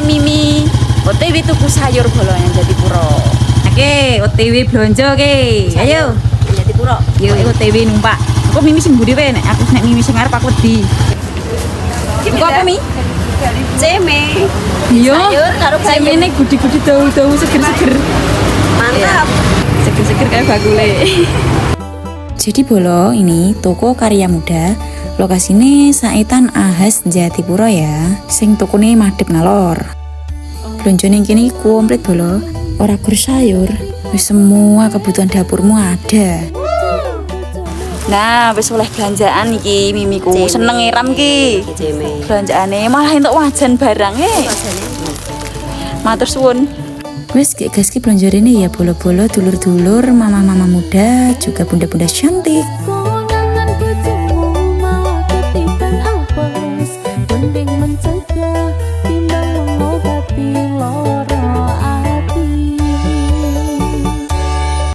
Mimi OTW tuku sayur bolongan Jatipuro. Oke, OTW belanja oke. Ayo. Jatipuro. Yo OTW numpak. Aku Mimi sing mburi wae nek aku nek Mimi sing arep aku wedi. Iku apa Mi? Ceme. Iya. Sayur karo bayam. Cemene gudi-gudi dawu-dawu seger-seger. Mantap. Seger-seger kayak bakule. Jadi bolo ini toko karya muda. Lokasinya Saitan Ahas Jatipuro ya. Sing tokone madhep nalor. Blonjone kene komplit bolo. Ora gur sayur, wis semua kebutuhan dapurmu ada. Nah, wis oleh belanjaan iki Mimiku. Seneng ngiram ki. Ceme. Belanjaane malah entuk wajan barang Matur suwun. Wis gek gas ki belanja rene ya bolo-bolo dulur-dulur, mama-mama muda, juga bunda-bunda cantik. Konangan bojomu mah ketiban apes, mending mencegah